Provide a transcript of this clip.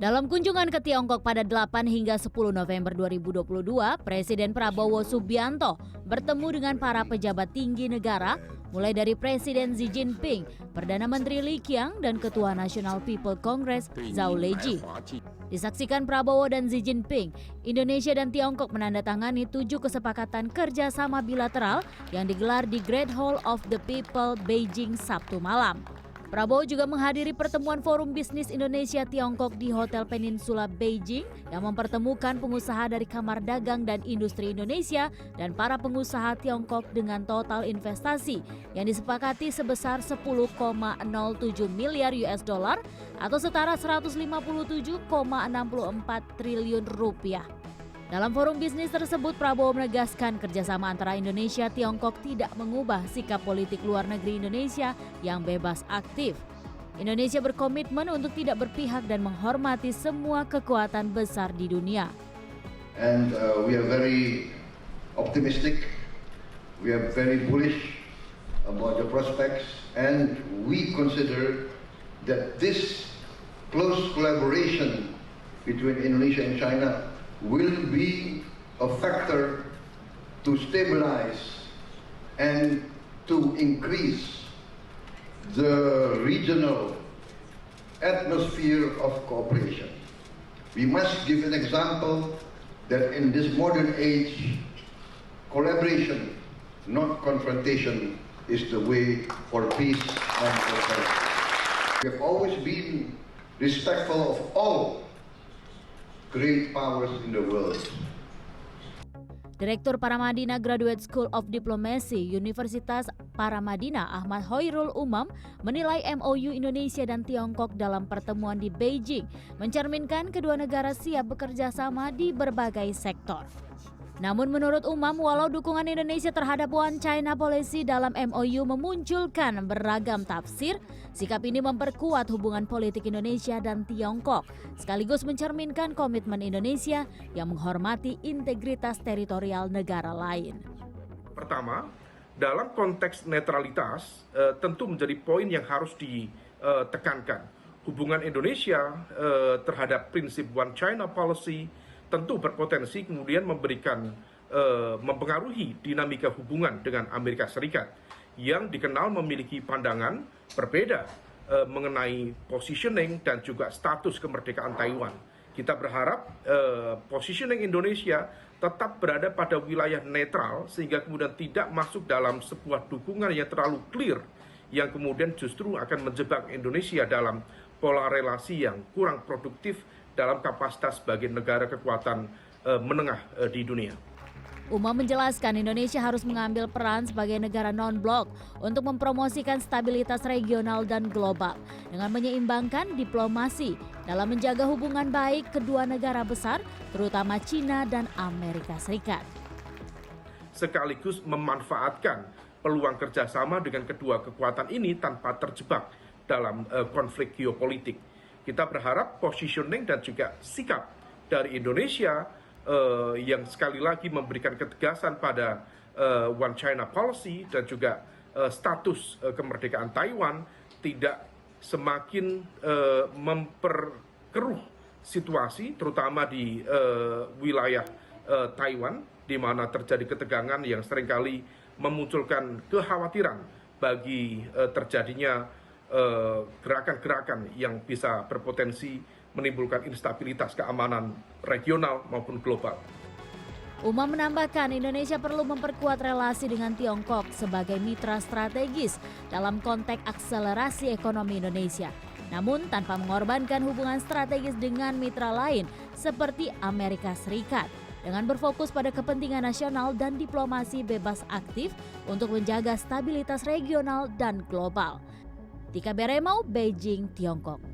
Dalam kunjungan ke Tiongkok pada 8 hingga 10 November 2022, Presiden Prabowo Subianto bertemu dengan para pejabat tinggi negara, mulai dari Presiden Xi Jinping, Perdana Menteri Li Qiang, dan Ketua National People Congress Zhao Leji. Disaksikan Prabowo dan Xi Jinping, Indonesia dan Tiongkok menandatangani 7 kesepakatan kerjasama bilateral yang digelar di Great Hall of the People, Beijing, Sabtu malam. Prabowo juga menghadiri pertemuan Forum Bisnis Indonesia-Tiongkok di Hotel Peninsula Beijing yang mempertemukan pengusaha dari Kamar Dagang dan Industri Indonesia dan para pengusaha Tiongkok dengan total investasi yang disepakati sebesar 10,07 miliar US dollar atau setara 157,64 triliun rupiah. Dalam forum bisnis tersebut, Prabowo menegaskan kerjasama antara Indonesia Tiongkok tidak mengubah sikap politik luar negeri Indonesia yang bebas aktif. Indonesia berkomitmen untuk tidak berpihak dan menghormati semua kekuatan besar di dunia. And we are very optimistic, we are very bullish about the prospects, and we consider that this close collaboration between Indonesia and China will be a factor to stabilize and to increase the regional atmosphere of cooperation. We must give an example that in this modern age, collaboration, not confrontation, is the way for peace and prosperity. We have always been respectful of all great powers in the world. Direktur Paramadina Graduate School of Diplomacy Universitas Paramadina Ahmad Hoirul Umam menilai MOU Indonesia dan Tiongkok dalam pertemuan di Beijing mencerminkan kedua negara siap bekerja sama di berbagai sektor. Namun menurut Umam, walau dukungan Indonesia terhadap One China Policy dalam MOU memunculkan beragam tafsir, sikap ini memperkuat hubungan politik Indonesia dan Tiongkok, sekaligus mencerminkan komitmen Indonesia yang menghormati integritas teritorial negara lain. Pertama, dalam konteks netralitas tentu menjadi poin yang harus ditekankan. Hubungan Indonesia terhadap prinsip One China Policy tentu berpotensi kemudian mempengaruhi dinamika hubungan dengan Amerika Serikat yang dikenal memiliki pandangan berbeda mengenai positioning dan juga status kemerdekaan Taiwan. Kita berharap positioning Indonesia tetap berada pada wilayah netral sehingga kemudian tidak masuk dalam sebuah dukungan yang terlalu clear yang kemudian justru akan menjebak Indonesia dalam pola relasi yang kurang produktif dalam kapasitas sebagai negara kekuatan menengah di dunia. Umam menjelaskan Indonesia harus mengambil peran sebagai negara non-blok untuk mempromosikan stabilitas regional dan global dengan menyeimbangkan diplomasi dalam menjaga hubungan baik kedua negara besar, terutama China dan Amerika Serikat. Sekaligus memanfaatkan peluang kerjasama dengan kedua kekuatan ini tanpa terjebak dalam konflik geopolitik. Kita berharap positioning dan juga sikap dari Indonesia yang sekali lagi memberikan ketegasan pada One China Policy dan juga status kemerdekaan Taiwan tidak semakin memperkeruh situasi terutama di wilayah Taiwan di mana terjadi ketegangan yang seringkali memunculkan kekhawatiran bagi terjadinya gerakan-gerakan yang bisa berpotensi menimbulkan instabilitas keamanan regional maupun global. Umam menambahkan Indonesia perlu memperkuat relasi dengan Tiongkok sebagai mitra strategis dalam konteks akselerasi ekonomi Indonesia. Namun tanpa mengorbankan hubungan strategis dengan mitra lain seperti Amerika Serikat, dengan berfokus pada kepentingan nasional dan diplomasi bebas aktif untuk menjaga stabilitas regional dan global. Tika Beremau, Beijing, Tiongkok.